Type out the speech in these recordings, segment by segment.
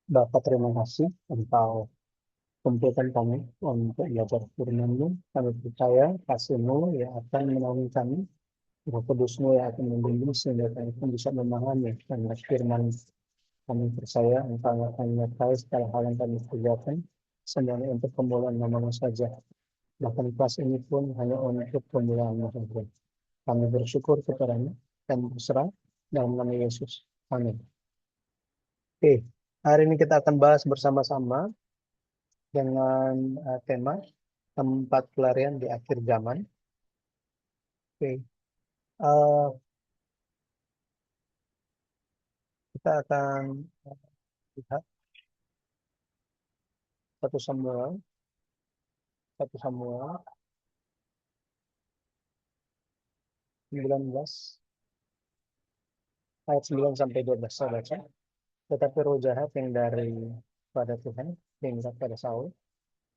Bapak terima kasih engkau kumpulkan kami untuk belajar firman-Mu. Kami percaya kasih-Mu yang akan menolong kami, Roh Kudus-Mu yang akan membimbing sehingga kami pun bisa memahami karena firman. Kami percaya engkau akan menyertai segala hal yang kami kerjakan, semuanya untuk kemuliaan nama-Mu saja. Bahkan kelas ini pun hanya untuk kemuliaan-Mu saja. Kami bersyukur kepada-Mu dan berserah dalam nama Yesus. Amin. Oke, hari ini kita akan bahas bersama-sama dengan tema tempat pelarian di akhir zaman. Oke, eh, kita akan lihat satu Samuel, satu Samuel 19 ayat 9 sampai 12 saya baca. Tetapi roh jahat yang dari pada Tuhan hingga pada Saul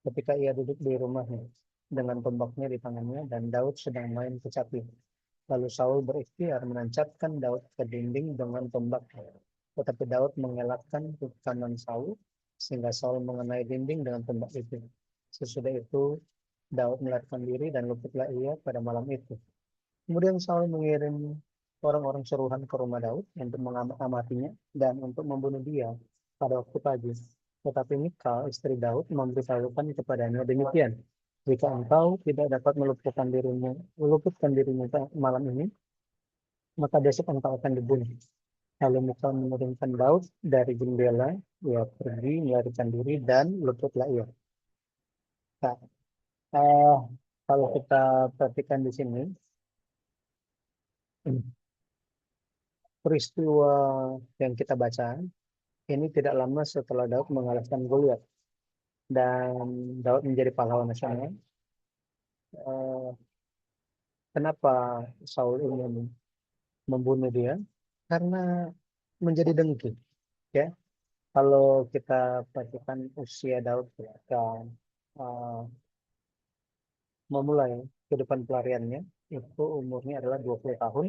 ketika ia duduk di rumahnya dengan tombaknya di tangannya dan Daud sedang main kecapi. Lalu Saul berikhtiar menancapkan Daud ke dinding dengan tombaknya. Tetapi Daud mengelakkan ke kanan Saul sehingga Saul mengenai dinding dengan tombak itu. Sesudah itu Daud melarikan diri dan luputlah ia pada malam itu. Kemudian Saul mengirim orang-orang suruhan ke rumah Daud untuk mengamatinya dan untuk membunuh dia pada waktu pagi. Tetapi Mikal, istri Daud, memberitahukan kepadanya demikian. Jika engkau tidak dapat meluputkan dirimu malam ini, maka besok engkau akan dibunuh. Lalu Mikal menurunkan Daud dari jendela, ia pergi melarikan diri dan luputlah ia. Nah, eh, kalau kita perhatikan di sini, peristiwa yang kita baca ini tidak lama setelah Daud mengalahkan Goliat dan Daud menjadi pahlawan nasional. Eh, Kenapa Saul ingin membunuh dia? Karena menjadi dengki. Ya, kalau kita perhatikan usia Daud ketika eh, memulai kehidupan pelariannya, itu umurnya adalah 20 tahun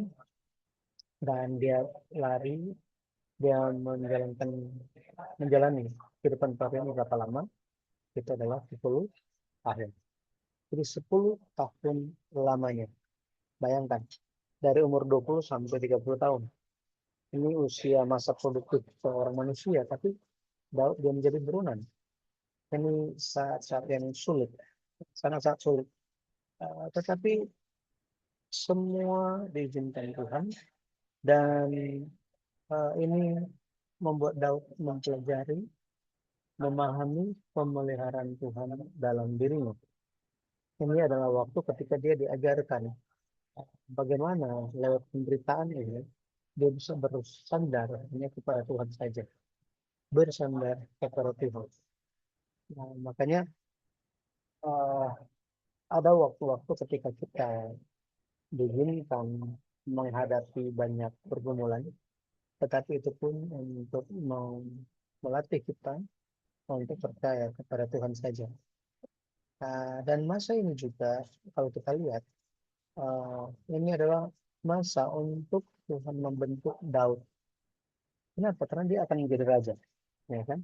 dan dia lari, dia menjalani kehidupan pelarian berapa lama? Itu adalah 10 tahun. Jadi 10 tahun lamanya. Bayangkan, dari umur 20 sampai 30 tahun. Ini usia masa produktif seorang manusia, tapi Daud dia menjadi buronan. Ini saat-saat yang sulit, sangat-sangat sulit. Tetapi semua diizinkan Tuhan dan ini membuat Daud mempelajari, memahami pemeliharaan Tuhan dalam dirinya. Ini adalah waktu ketika dia diajarkan bagaimana lewat penderitaan ini dia bisa bersandar hanya kepada Tuhan saja, bersandar kepada Tuhan. Nah, makanya uh, ada waktu-waktu ketika kita diizinkan menghadapi banyak pergumulan, tetapi itu pun untuk melatih kita untuk percaya kepada Tuhan saja. Dan masa ini juga, kalau kita lihat, ini adalah masa untuk Tuhan membentuk Daud. Kenapa? Karena dia akan menjadi raja, ya kan?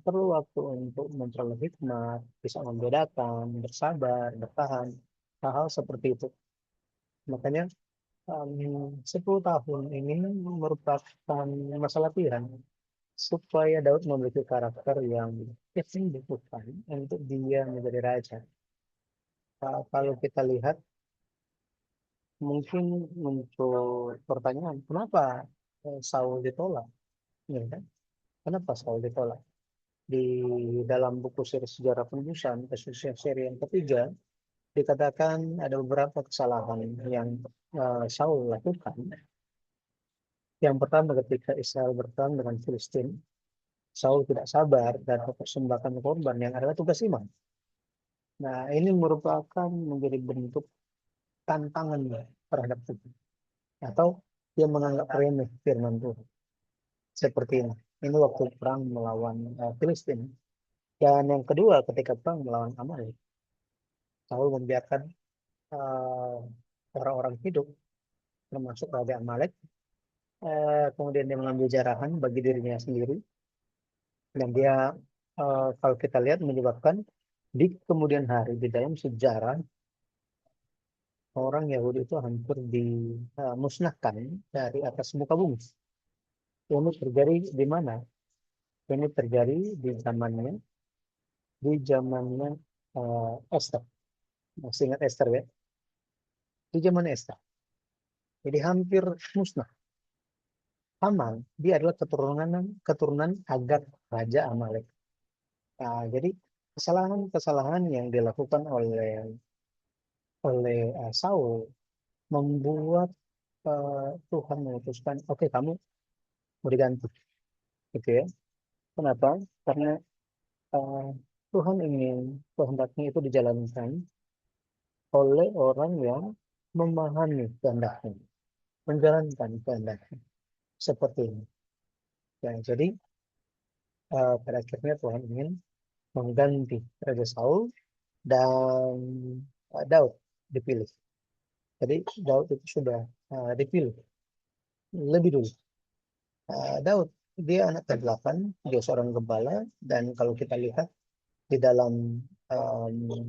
Perlu waktu untuk memperoleh hikmat, bisa membedakan, bersabar, bertahan, hal-hal seperti itu. Makanya 10 tahun ini merupakan masa latihan supaya Daud memiliki karakter yang dibutuhkan untuk dia menjadi raja. Kalau kita lihat, mungkin muncul pertanyaan, kenapa Saul ditolak? Ya kan? Kenapa Saul ditolak? Di dalam buku seri sejarah penebusan, khususnya seri yang ketiga, dikatakan ada beberapa kesalahan yang Saul lakukan. Yang pertama ketika Israel berperang dengan Filistin, Saul tidak sabar dan mempersembahkan korban yang adalah tugas imam. Nah, ini merupakan menjadi bentuk tantangan terhadap Tuhan. Atau dia menganggap remeh firman Tuhan. Seperti ini. Ini waktu perang melawan Filistin. Dan yang kedua ketika perang melawan Amalek, Saul membiarkan eh, orang-orang hidup, termasuk Raja Amalek. Kemudian dia mengambil jarahan bagi dirinya sendiri. Dan dia kalau kita lihat menyebabkan di kemudian hari di dalam sejarah orang Yahudi itu hampir dimusnahkan dari atas muka bumi. Ini terjadi di mana? Ini terjadi di zamannya Esther. Masih ingat Esther ya? Di zaman Esther. Jadi hampir musnah. Haman, dia adalah keturunan Agag, Raja Amalek. Nah, jadi kesalahan-kesalahan yang dilakukan oleh Saul membuat Tuhan memutuskan, oke, kamu mau diganti, gitu ya. Kenapa? Karena eh, Tuhan ingin kehendaknya itu dijalankan oleh orang yang memahami kehendaknya, menjalankan kehendaknya seperti ini. Ya, jadi pada akhirnya Tuhan ingin mengganti Raja Saul dan Daud dipilih. Jadi Daud itu sudah dipilih lebih dulu. Daud dia anak ke-8, dia seorang gembala, dan kalau kita lihat di dalam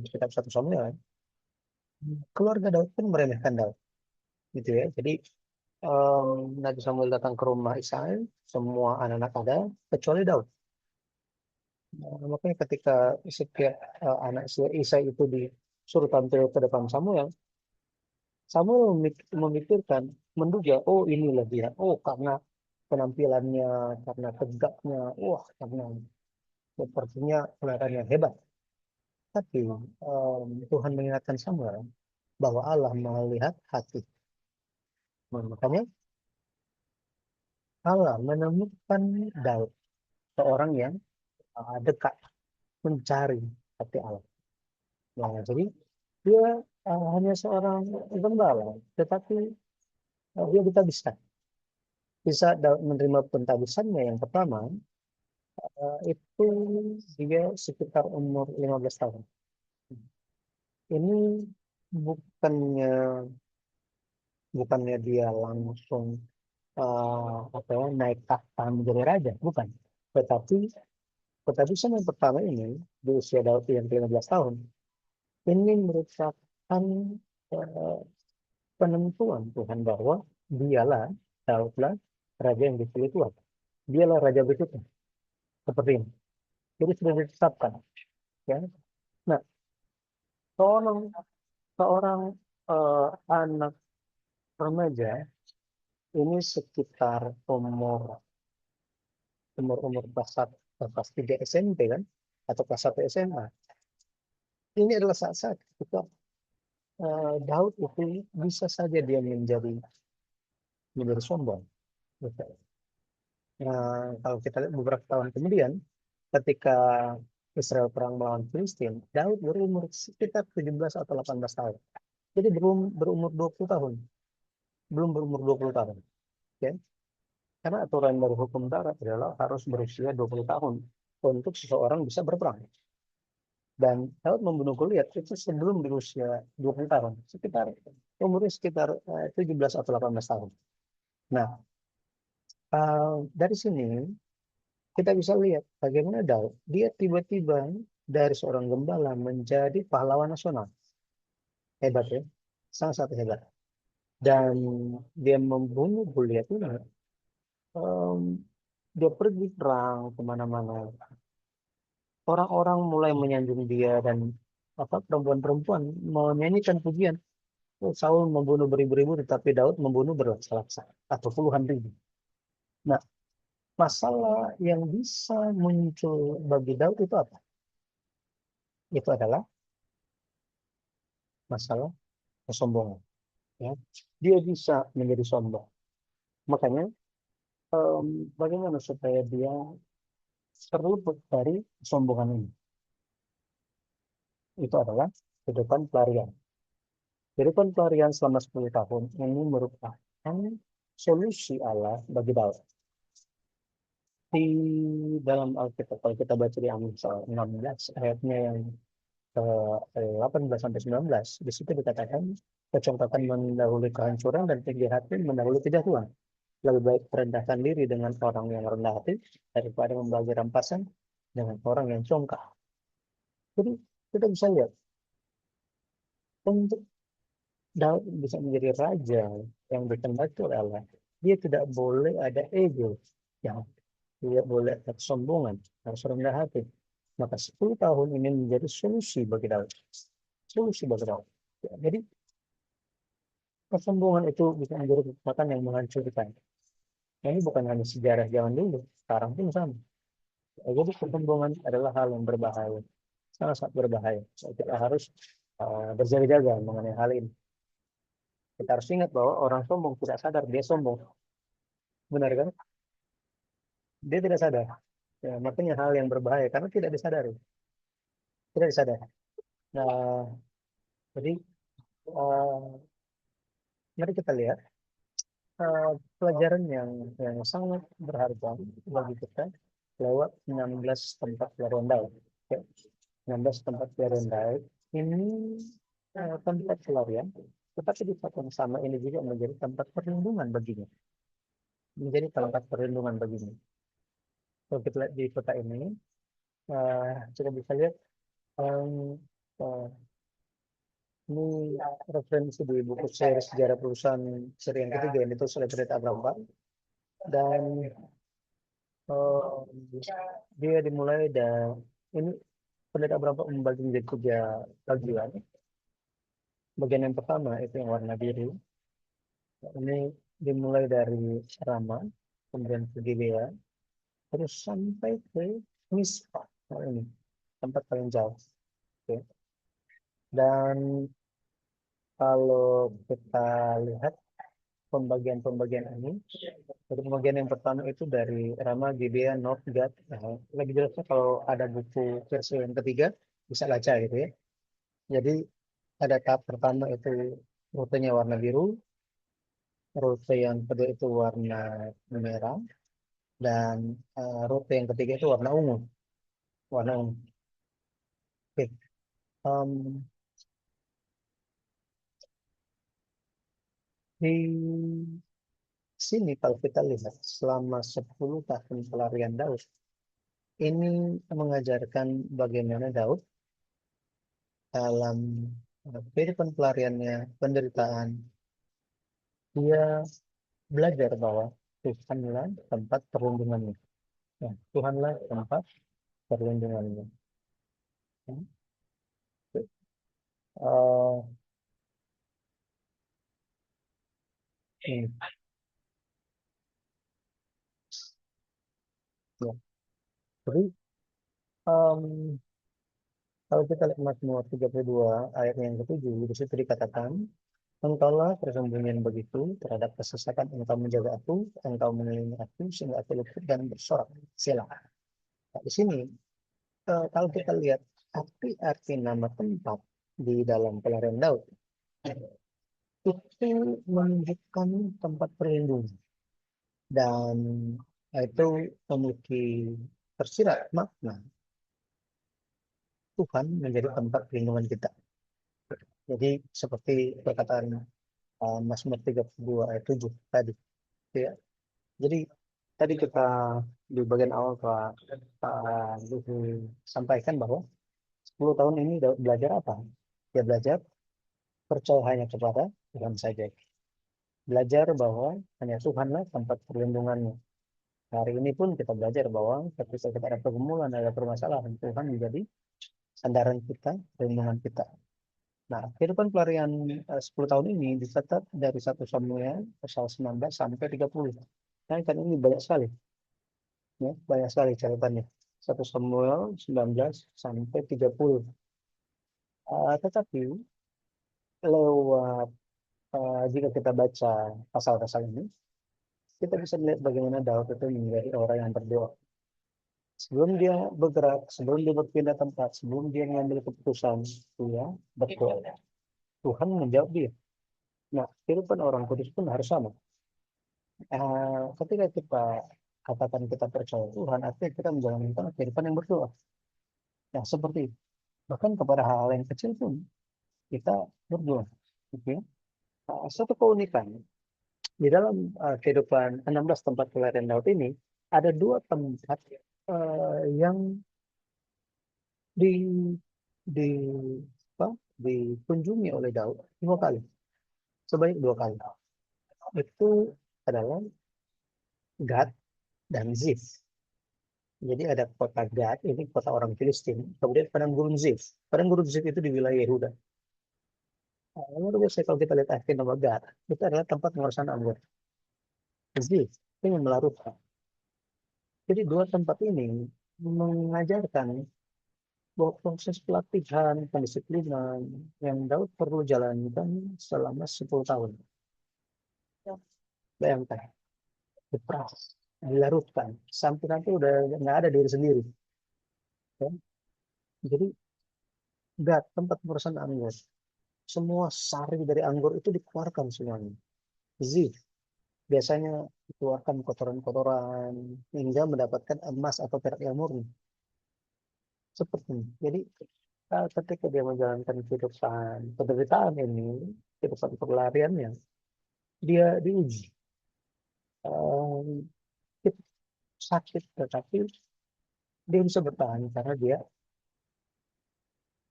kitab 1 Samuel, keluarga Daud pun meremehkan Daud, gitu ya. Jadi Nabi Samuel datang ke rumah Isai, semua anak-anak ada kecuali Daud. Makanya ketika setiap anak Isai itu disuruh tampil ke depan Samuel, Samuel memikirkan, menduga, oh inilah dia, oh karena penampilannya, karena tegaknya, wah karena sepertinya kelihatannya hebat. Tapi Tuhan mengingatkan Samuel bahwa Allah melihat hati. Makanya Allah menemukan Daud, seorang yang dekat, mencari hati Allah. Nah, jadi dia hanya seorang gembala, tetapi dia ditabiskan. Bisa Daud menerima pentabisannya yang pertama, itu dia sekitar umur 15 tahun. Ini bukannya bukannya dia langsung apa ya, naik tahta menjadi raja, bukan. Tetapi ketabisan yang pertama ini di usia Daud yang 15 tahun, ini merupakan eh, penentuan Tuhan bahwa dialah Daudlah raja yang dipilih Tuhan. Dialah raja berikutnya. Seperti ini. Jadi sudah ditetapkan. Ya. Nah, seorang seorang anak remaja ini sekitar umur kelas 3 SMP kan, atau kelas 1 SMA. Ini adalah saat-saat ketika Daud itu bisa saja dia menjadi sombong. Gitu. Nah, kalau kita lihat beberapa tahun kemudian, ketika Israel perang melawan Filistin, Daud berumur sekitar 17 atau 18 tahun. Jadi belum berumur 20 tahun. Belum berumur 20 tahun. Ya. Karena aturan dari hukum darat adalah harus berusia 20 tahun untuk seseorang bisa berperang. Dan Daud membunuh Goliat itu sebelum berusia 20 tahun. Umurnya sekitar 17 atau 18 tahun. Nah, dari sini kita bisa lihat bagaimana Daud, dia tiba-tiba dari seorang gembala menjadi pahlawan nasional. Hebat ya, sangat-sangat hebat. Dan dia membunuh Goliat ini, em, dia pergi perang kemana-mana. Orang-orang mulai menyanjung dia dan apa perempuan-perempuan menyanyikan pujian. Oh, Saul membunuh beribu-ribu, tetapi Daud membunuh berlaksa-laksa atau puluhan ribu. Nah, masalah yang bisa muncul bagi Daud itu apa? Itu adalah masalah kesombongan. Ya. Dia bisa menjadi sombong. Makanya bagaimana supaya dia terluput dari kesombongan ini? Itu adalah kehidupan pelarian. Kehidupan pelarian selama 10 tahun ini merupakan solusi Allah bagi Daud. Di dalam Alkitab, kalau kita baca di Amsal 16 ayatnya yang ke 18 sampai 19, di situ dikatakan kecoklatan mendahului kehancuran dan tinggi hati mendahului kejatuhan. Lebih baik merendahkan diri dengan orang yang rendah hati daripada membagi rampasan dengan orang yang congkak. Jadi kita bisa lihat untuk Daud bisa menjadi raja yang dikehendaki oleh Allah. Dia tidak boleh ada ego, yang tidak boleh ada kesombongan, harus rendah hati. Maka 10 tahun ini menjadi solusi bagi Daud. Solusi bagi Daud. Ya, jadi kesombongan itu bisa menjadi kekuatan yang menghancurkan. Nah, ini bukan hanya sejarah zaman dulu, sekarang pun sama. Ya, jadi kesombongan adalah hal yang berbahaya, sangat-sangat berbahaya. So, kita harus berjaga-jaga mengenai hal ini. Kita harus ingat bahwa orang sombong tidak sadar dia sombong. Benar kan? Dia tidak sadar. Ya, makanya hal yang berbahaya karena tidak disadari. Tidak disadari. Nah, jadi eh, mari kita lihat pelajaran yang sangat berharga bagi kita lewat 16 tempat pelarian Daud. Ya, 16 tempat pelarian Daud ini tempat pelarian, tetapi di saat yang sama ini juga menjadi tempat perlindungan baginya. Menjadi tempat perlindungan baginya. Kalau kita lihat di kota ini, kita bisa lihat um, uh, ini referensi di buku seri sejarah perusahaan seri yang ketiga yang ditulis oleh Pendeta Abraham Pak. Dan dia dimulai dari ini Pendeta Abraham Pak membagi menjadi 3 bagian. Bagian yang pertama itu yang warna biru. Ini dimulai dari Rama, kemudian ke Gilea, terus sampai ke Mispa. Nah, ini tempat paling jauh. Oke. Dan kalau kita lihat pembagian-pembagian ini, jadi pembagian yang pertama itu dari Rama, Gibea, Nob, Gad. Nah, lebih jelasnya kalau ada buku versi yang ketiga, bisa baca gitu ya. Jadi ada tahap pertama itu rutenya warna biru, rute yang kedua itu warna merah, dan rute yang ketiga itu warna ungu. Warna ungu. Oke. Em, di sini kalau kita lihat selama 10 tahun pelarian Daud, ini mengajarkan bagaimana Daud dalam kehidupan pelariannya, penderitaan, dia belajar bahwa Tuhanlah tempat perlindungannya. Ya, Tuhanlah tempat perlindungannya. Ya. Uh, ini, ya. Jadi, em, kalau kita lihat Mazmur 32 ayat yang ke-7, di situ dikatakan, Engkaulah persembunyian begitu terhadap kesesatan, engkau menjaga aku, engkau melindungi aku, sehingga aku luput dan bersorak. Sila. Nah, di sini, kalau kita lihat arti-arti nama tempat di dalam pelarian Daud, itu menunjukkan tempat perlindungan. Dan itu memiliki tersirat makna Tuhan menjadi tempat perlindungan kita. Jadi seperti perkataan Mazmur 32 ayat 7 tadi. Ya. Jadi tadi kita di bagian awal Pak Luhut sampaikan bahwa 10 tahun ini belajar apa? Dia belajar percaya hanya kepada Tuhan saja. Belajar bahwa hanya Tuhanlah tempat perlindungannya. Hari ini pun kita belajar bahwa ketika kita ada pergumulan, ada permasalahan, Tuhan menjadi sandaran kita, perlindungan kita. Nah, kehidupan pelarian 10 tahun ini dicatat dari 1 Samuel pasal 19 sampai 30. Nah, kan ini banyak sekali. Ya, banyak sekali catatannya. 1 Samuel 19 sampai 30. Tetapi lewat jika kita baca pasal-pasal ini, kita bisa melihat bagaimana Daud itu menjadi orang yang berdoa. Sebelum dia bergerak, sebelum dia berpindah tempat, sebelum dia mengambil keputusan, dia berdoa. Tuhan menjawab dia. Nah, kehidupan orang kudus pun harus sama. Ketika kita katakan kita percaya Tuhan, artinya kita menjalankan kehidupan yang berdoa. Nah, seperti itu. Bahkan kepada hal-hal yang kecil pun kita berdoa. Gitu ya. Satu keunikan Di dalam kehidupan 16 tempat pelarian Daud ini, ada dua tempat yang di di apa, dikunjungi oleh Daud dua kali, sebanyak dua kali. Itu adalah Gad dan Zif. Jadi ada kota Gad, ini kota orang Filistin. Kemudian padang gurun Zif. Padang gurun Zif itu di wilayah Yehuda. Lalu biasanya kalau kita lihat akhir nama Gad, itu adalah tempat pengurasan anggur. Zif, ini melarutkan. Jadi dua tempat ini mengajarkan bahwa proses pelatihan, pendisiplinan yang Daud perlu jalankan selama 10 tahun. Bayangkan, diperas, dilarutkan, sampai nanti udah nggak ada diri sendiri. Ya. Jadi nggak tempat pengurasan anggur. Semua sari dari anggur itu dikeluarkan semuanya. Zif, biasanya dikeluarkan kotoran-kotoran hingga mendapatkan emas atau perak yang murni. Seperti ini. Jadi ketika dia menjalankan kehidupan penderitaan ini, kehidupan perlariannya, dia diuji. Eh, sakit, tetapi dia bisa bertahan karena dia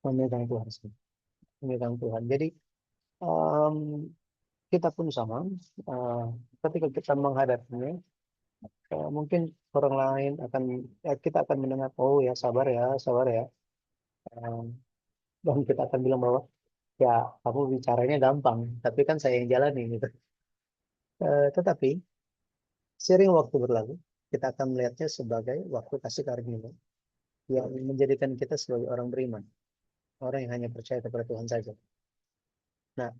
memegang Tuhan, memegang Tuhan. Jadi em, kita pun sama, eh, ketika kita menghadapinya, mungkin orang lain akan, kita akan mendengar, oh ya sabar ya. Em, dan kita akan bilang bahwa ya kamu bicaranya gampang, tapi kan saya yang jalani gitu. Tetapi sering waktu berlalu, kita akan melihatnya sebagai waktu kasih karunia yang menjadikan kita sebagai orang beriman, orang yang hanya percaya kepada Tuhan saja. Nah,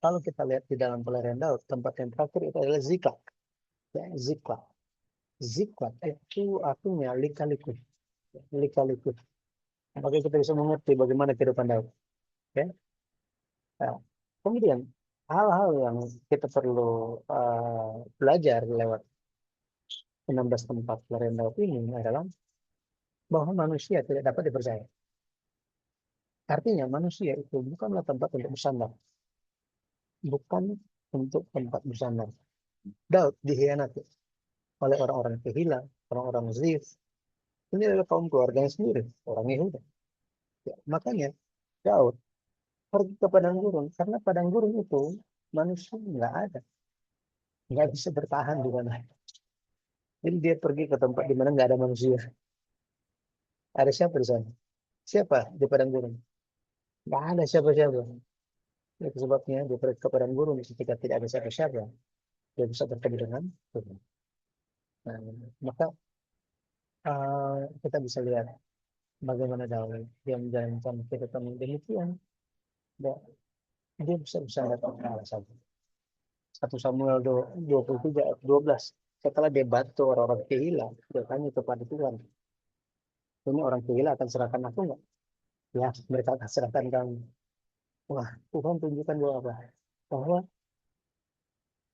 kalau kita lihat di dalam pelarian Daud, tempat yang terakhir itu adalah Ziklag. Ya, Ziklag. Ziklag itu artinya lika-liku. Lika-liku. Maka kita bisa mengerti bagaimana kehidupan Daud. Ya. Nah, kemudian, hal-hal yang kita perlu belajar lewat 16 tempat pelarian Daud ini adalah bahwa manusia tidak dapat dipercaya. Artinya manusia itu bukanlah tempat untuk bersandar. Bukan untuk tempat bersandar. Daud dihianati oleh orang-orang Kehila, orang-orang Zif. Ini adalah kaum keluarganya sendiri, orang Yehuda. Ya, makanya Daud pergi ke padang gurun, karena padang gurun itu manusia nggak ada, nggak bisa bertahan di mana. Jadi dia pergi ke tempat di mana nggak ada manusia. Ada siapa di sana? Siapa di padang gurun? Nggak ada siapa-siapa. Itu sebabnya dia pergi ke padang gurun ketika tidak ada siapa-siapa. Dia bisa bertemu dengan Tuhan. Nah, maka kita bisa lihat bagaimana Daud dia menjalankan kehidupan yang demikian. Dan dia bisa bersandar kepada Allah saja. 1 Samuel 23 ayat 12. Setelah debat tuh orang-orang Kehila, dia tanya kepada Tuhan, ini orang Kehila akan serahkan aku nggak? Ya, mereka akan serahkan kamu. Wah, Tuhan tunjukkan bahwa apa? Bahwa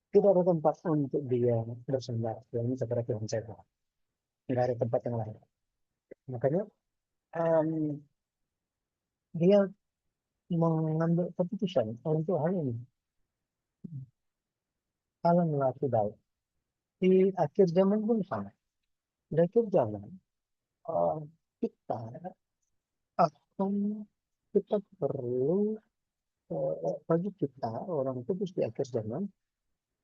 tidak ada tempat untuk dia bersandar. Yang ini kepada Tuhan saja. Tidak ada tempat yang lain. Makanya em, dia mengambil keputusan untuk hal ini. Allah melatih Daud. Di akhir zaman pun sama. Di akhir zaman, eh, kita akan kita perlu bagi kita orang kudus di akhir zaman,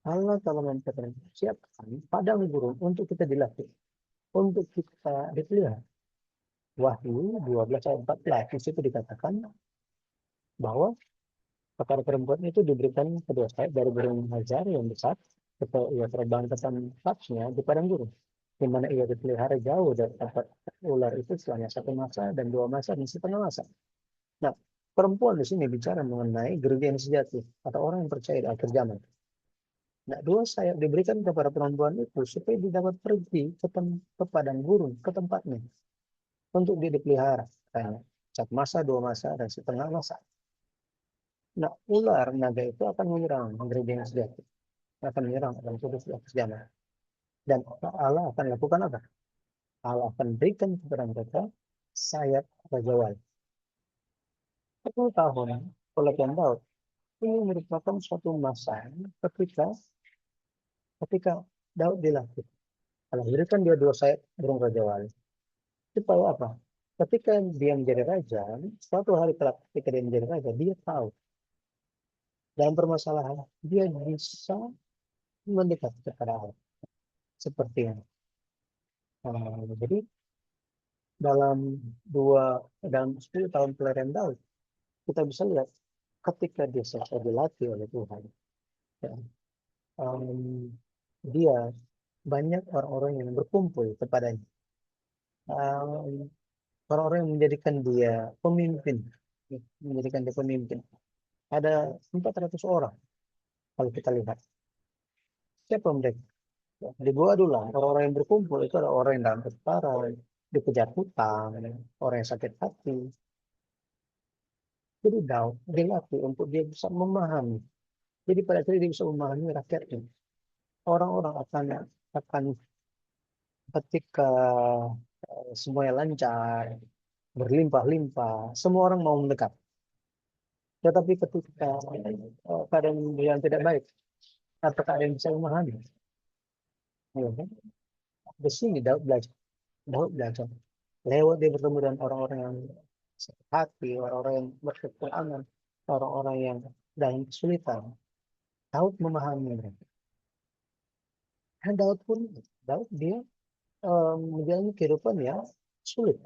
Allah telah mempersiapkan padang gurun untuk kita dilatih, untuk kita dipelihara. Wahyu 12 ayat 14 di situ dikatakan bahwa kekar perempuan itu diberikan kedua sayap dari burung hajar yang besar, atau ia terbang ke tempatnya di padang gurun, di mana ia dipelihara jauh dari tempat ular itu selama 1 masa dan 2 masa dan setengah masa. Nah, perempuan di sini bicara mengenai gereja yang sejati atau orang yang percaya di akhir zaman. Nah, dua sayap diberikan kepada perempuan itu supaya dia dapat pergi ke padang gurun, ke tempatnya, untuk dia dipelihara. Kayak 1 masa, 2 masa, dan setengah masa. Nah, ular naga itu akan menyerang gereja yang sejati. Akan menyerang orang kudus di akhir zaman. Dan Allah akan lakukan apa? Allah akan berikan kepada mereka sayap Raja Wali. 10 tahun oleh Daud ini merupakan suatu masa ketika ketika Daud dilatih, Allah berikan dia dua sayap burung raja wali. Supaya apa? Ketika dia menjadi raja, suatu hari kelak ketika dia menjadi raja, dia tahu dalam permasalahan dia bisa mendekat kepada Allah. Seperti yang jadi dalam dalam 10 tahun pelarian Daud, kita bisa lihat ketika dia selesai dilatih oleh Tuhan, ya, um, dia banyak orang-orang yang berkumpul kepadanya. Um, Orang-orang yang menjadikan dia pemimpin, menjadikan dia pemimpin. Ada 400 orang kalau kita lihat. Siapa mereka? Di gua dulu lah, orang-orang yang berkumpul itu ada orang yang dalam kesukaran, dikejar hutang, orang yang sakit hati. Jadi Daud dilatih untuk dia bisa memahami. Jadi pada akhirnya dia bisa memahami rakyatnya. Orang-orang akan ketika semuanya lancar, berlimpah-limpah, semua orang mau mendekat. Tetapi ketika keadaan yang tidak baik, apakah ada yang bisa memahami? Ya, kan? Di sini Daud belajar. Daud belajar. Lewat dia bertemu dengan orang-orang yang sakit hati, orang-orang yang berkekurangan, orang-orang yang dalam kesulitan. Daud memahami mereka. Dan Daud dia menjalani kehidupan yang sulit.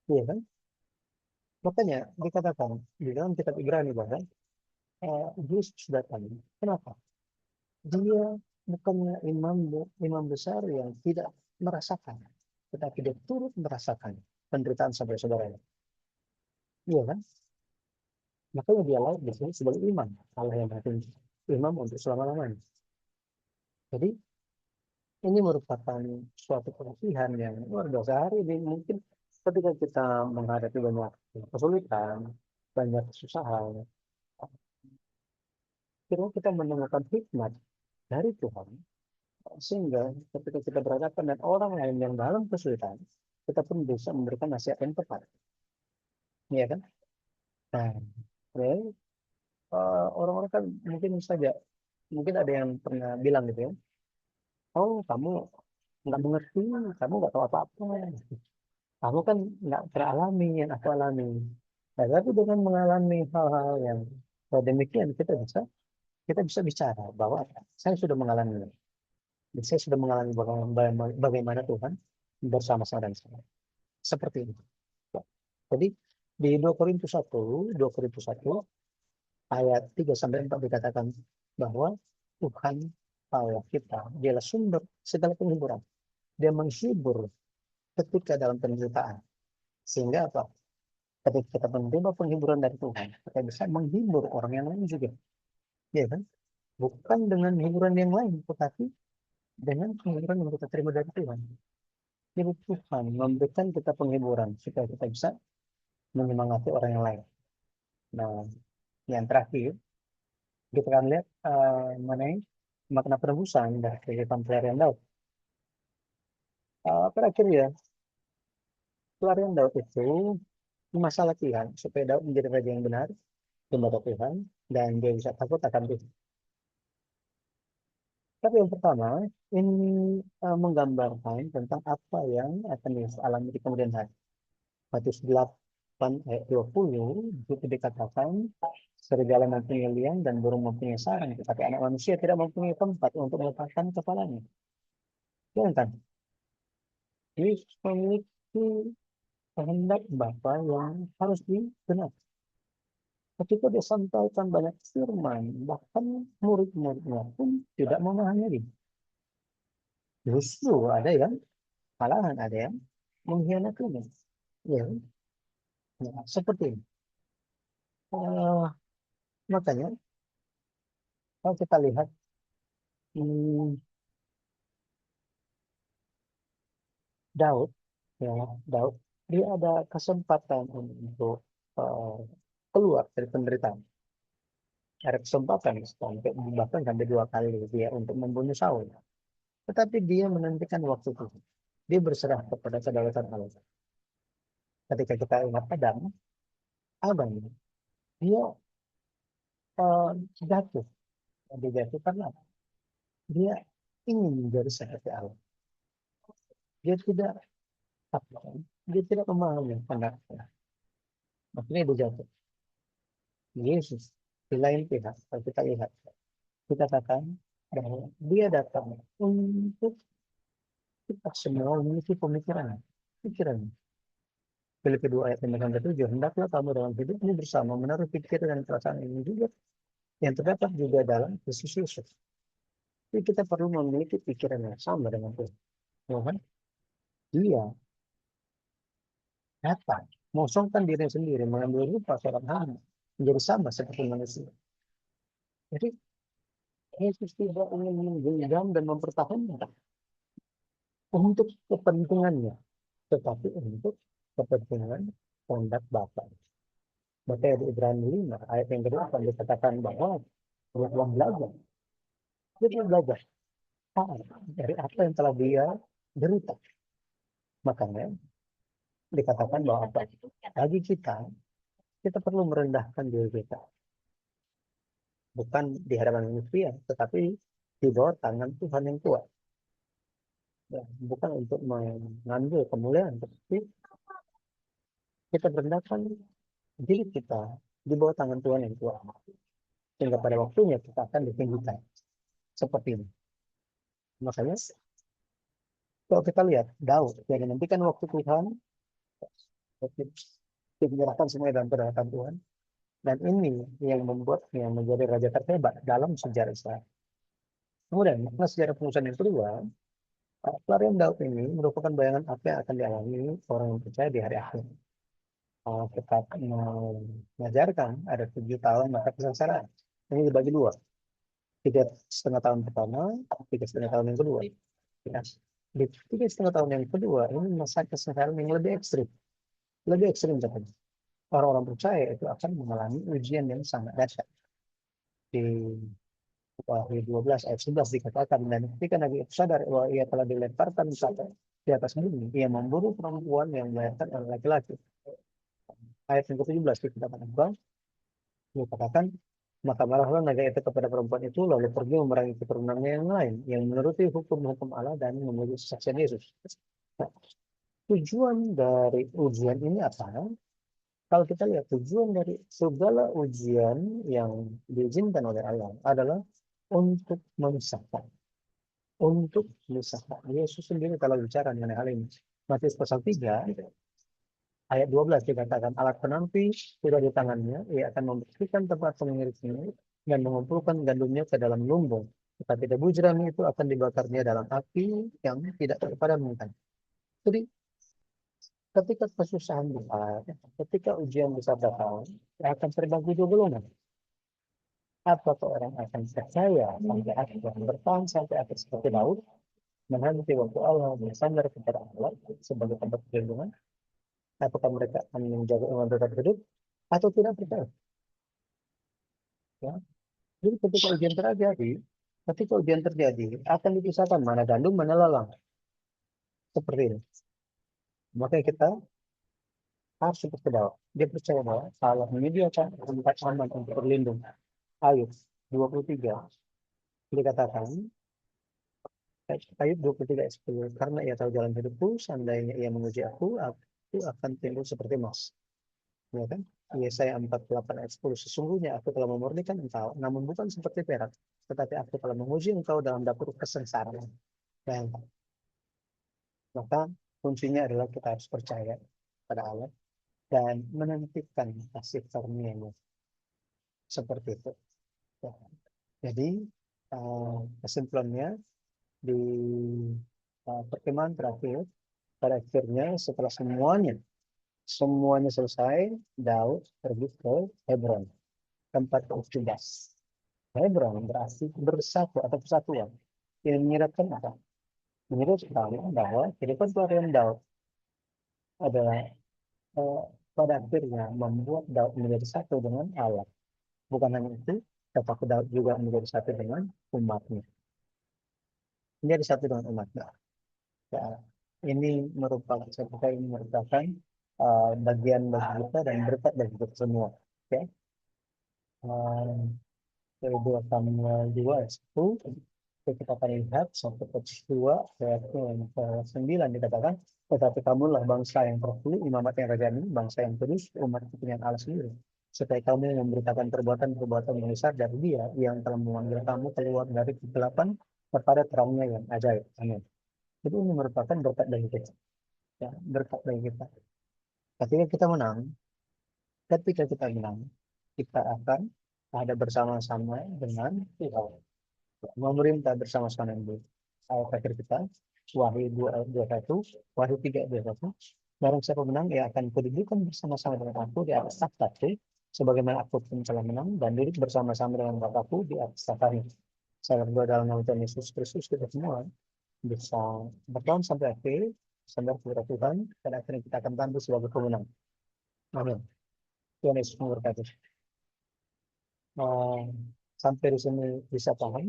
Iya kan? Makanya dikatakan di dalam kitab Ibrani bahkan Yesus datang. Kenapa? Dia bukannya imam besar yang tidak merasakan, tetapi dia turut merasakan penderitaan saudara-saudaranya. Iya kan? Makanya dia layak disebut sebagai imam. Allah yang berarti imam untuk selama-lamanya. Jadi ini merupakan suatu pelatihan yang luar biasa. Hari ini mungkin ketika kita menghadapi banyak kesulitan, banyak kesusahan, kita menemukan hikmat dari Tuhan, sehingga ketika kita berhadapan dengan orang lain yang dalam kesulitan, kita pun bisa memberikan nasihat yang tepat. Iya kan? Nah, ya, orang-orang kan mungkin ada yang pernah bilang gitu ya, oh kamu nggak mengerti, kamu nggak tahu apa-apa, kamu kan nggak teralami yang aku alami. Nah, tapi dengan mengalami hal-hal yang demikian kita bisa bicara bahwa saya sudah mengalami, saya sudah mengalami bagaimana Tuhan bersama-sama dan saya. Seperti itu. Ya. Jadi di 2 Korintus 1 ayat 3 sampai 4 dikatakan bahwa Tuhan Allah kita dialah sumber segala penghiburan. Dia menghibur ketika dalam penderitaan. Sehingga apa? Ketika kita menerima penghiburan dari Tuhan, kita bisa menghibur orang yang lain juga. Ya kan? Bukan dengan hiburan yang lain, tetapi dengan penghiburan yang kita terima dari Tuhan. Jadi Tuhan memberikan kita penghiburan supaya kita bisa menyemangati orang yang lain. Nah, yang terakhir, kita akan lihat mengenai makna penebusan dari kehidupan pelarian Daud. Terakhir ya, pelarian Daud itu masalah Tuhan, supaya Daud menjadi raja yang benar, di mata Tuhan, dan dia bisa takut akan Tuhan. Tapi yang pertama, ini menggambarkan tentang apa yang akan dialami di kemudian hari. Matius 8 ayat 20 itu dikatakan serigala mempunyai liang dan burung mempunyai sarang, tetapi anak manusia tidak mempunyai tempat untuk meletakkan kepalanya. Bayangkan, Yesus memiliki kehendak Bapa yang harus dibenar. Ketika dia sampaikan banyak firman, bahkan murid-muridnya pun tidak memahami lagi. Justru ada yang malahan ada yang mengkhianatinya. Ya, ya, seperti ini. Eh, Makanya kalau kita lihat hmm, Daud, ya Daud, dia ada kesempatan untuk eh, keluar dari penderitaan. Ada kesempatan sampai bahkan sampai 2 kali dia untuk membunuh Saul. Tetapi dia menantikan waktu itu. Dia berserah kepada kedaulatan Allah. Ketika kita ingat Adam dia jatuh. Dia jatuh karena dia ingin menjadi seperti Allah. Dia tidak apa, dia tidak memahami pandangan. Makanya dia jatuh. Yesus di lain pihak, kalau kita lihat, kita katakan bahwa dia datang untuk kita semua memiliki pemikiran. Pikiran. Filipi 2 ayat 5 sampai 7. Hendaklah kamu dalam hidup ini bersama menaruh pikiran dan perasaan ini juga yang terdapat juga dalam Kristus Yesus. Jadi kita perlu memiliki pikiran yang sama dengan Tuhan. Tuhan, dia datang, mengosongkan diri sendiri, mengambil rupa seorang hamba, menjadi sama seperti manusia. Jadi Yesus tidak ingin menggenggam dan mempertahankan untuk kepentingannya, tetapi untuk kepentingan kehendak Bapa. Maka di Ibrani 5 ayat yang kedua akan dikatakan bahwa dia telah belajar. Dia telah belajar dari apa yang telah dia derita. Makanya dikatakan bahwa apa? Bagi kita perlu merendahkan diri kita. Bukan di hadapan manusia, tetapi di bawah tangan Tuhan yang kuat. Ya, bukan untuk mengambil kemuliaan, tetapi kita merendahkan diri kita di bawah tangan Tuhan yang kuat. Sehingga pada waktunya kita akan ditinggikan. Seperti ini. Makanya kalau kita lihat Daud yang menantikan waktu Tuhan, dia menyerahkan semua dalam kedaulatan Tuhan, dan ini yang membuatnya menjadi raja terhebat dalam sejarah Israel. Kemudian makna sejarah pengusahaan yang kedua, pelarian Daud ini merupakan bayangan apa yang akan dialami orang yang percaya di hari akhir. Kita mengajarkan ada 7 tahun masa kesengsaraan. Ini dibagi dua, 3,5 tahun pertama, 3,5 tahun yang kedua. Ya. Di 3,5 tahun yang kedua ini masa kesengsaraan yang lebih ekstrim. Lebih ekstrim katanya. Orang-orang percaya itu akan mengalami ujian yang sangat dahsyat. Di Wahyu 12 ayat 11 dikatakan, dan ketika Nabi itu sadar bahwa ia telah dilemparkan di atas bumi, ia memburu perempuan yang melahirkan oleh laki-laki. Ayat yang ke-17 dikatakan, maka marahlah naga itu kepada perempuan itu, lalu pergi memerangi keturunannya yang lain, yang menuruti hukum-hukum Allah dan memenuhi kesaksian Yesus. Nah, tujuan dari ujian ini apa? Kalau kita lihat tujuan dari segala ujian yang diizinkan oleh Allah adalah untuk memisahkan. Untuk memisahkan. Yesus sendiri kalau bicara mengenai hal ini. Matius pasal 3, ayat 12 dikatakan, alat penampi sudah di tangannya, ia akan membersihkan tempat pengirisnya dan mengumpulkan gandumnya ke dalam lumbung. Tetapi debu jerami itu akan dibakarnya dalam api yang tidak terpadamkan. Jadi ketika kesusahan besar, ketika ujian besar datang, akan terbagi dua golongan. Apakah orang akan percaya sampai akhir dan bertahan sampai akhir seperti Daud, menanti waktu Allah, bersandar kepada Allah sebagai tempat perlindungan? Apakah mereka akan menjaga iman tetap hidup atau tidak percaya? Ya. Jadi ketika ujian terjadi, akan dipisahkan mana gandum, mana lalang. Seperti ini. Makanya kita harus seperti Daud. Dia percaya bahwa Allah menyediakan tempat aman untuk berlindung. Ayub 23 dikatakan, Ayub 23 ayat 10, karena ia tahu jalan hidupku, seandainya ia menguji aku akan timbul seperti emas. Ya kan? Yesaya 48 ayat 10, sesungguhnya aku telah memurnikan engkau, namun bukan seperti perak, tetapi aku telah menguji engkau dalam dapur kesengsaraan. Dan maka kuncinya adalah kita harus percaya pada Allah dan menantikan kasih karunia-Nya seperti itu. Ya. Jadi kesimpulannya di pertemuan terakhir, pada akhirnya setelah semuanya selesai, Daud pergi ke Hebron, tempat bertugas. Hebron berarti bersatu atau persatuan. Ini menyiratkan apa? Menyiratkan bahwa kehidupan pelarian Daud adalah pada akhirnya membuat Daud menjadi satu dengan Allah. Bukan hanya itu, tetapi Daud juga menjadi satu dengan umatnya. Menjadi satu dengan umatnya. Ya, ini merupakan bagian bagi kita dan berkat bagi kita semua. Oke. Kedua Samuel 2 ayat 10, Kita akan lihat satu peristiwa ayatnya yang ke-9 dikatakan, tetapi kamulah bangsa yang terpilih, imamat yang rajani, bangsa yang kudus, umat kepunyaan Allah sendiri. Supaya kamu memberitakan perbuatan-perbuatan yang besar dari Dia yang telah memanggil kamu keluar dari kegelapan kepada terangnya yang ajaib. Amin. Jadi ini merupakan berkat bagi kita. Ya, berkat bagi kita. Ketika kita menang, kita akan ada bersama-sama dengan Tuhan. Memerintah bersama-sama dengan Dia. Ayat akhir kita, Wahyu 2 ayat 21, Wahyu 3 ayat 21. Barang siapa menang, ia akan kududukan bersama-sama dengan aku di atas takhtaku, sebagaimana aku pun telah menang dan duduk bersama-sama dengan Bapakku di atas takhta. Saya berdoa dalam nama Tuhan Yesus Kristus, kita semua bisa bertahan sampai akhir, sampai kepada Tuhan, dan akhirnya kita akan tampil sebagai pemenang. Amin. Tuhan Yesus memberkati. Sampai di sini bisa paham?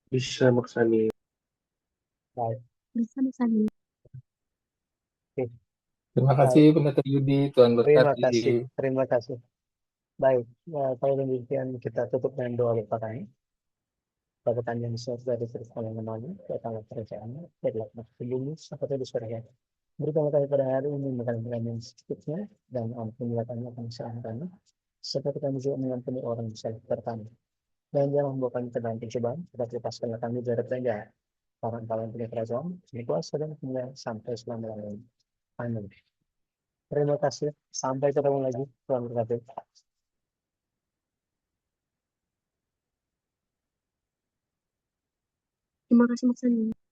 Bisa, Maksani. Baik. Bisa, Mas Adi. Oke. Terima kasih Pendeta Yudi, Tuhan Terima berkati. kasih. Terima kasih. Baik, kalau demikian kita tutup dengan doa berkata. Bapakkan yang surga diberikan yang namanya, datanglah kerajaannya, jadilah maksud bumi seperti di surga. Berikanlah kami pada hari ini makan yang secukupnya, dan ampunilah kami akan kesalahan kami, seperti kami juga mengampuni orang yang salah berkami. Dan jangan membawa kami ke dalam pencobaan, tetapi lepaskanlah kami dari penjahat. Karena kalian punya kerajaan, kuasa dan kemuliaan sampai selama-lamanya. Amin. Terima kasih. Sampai ketemu lagi. Tuhan berkati. Terima kasih, Mas Adi.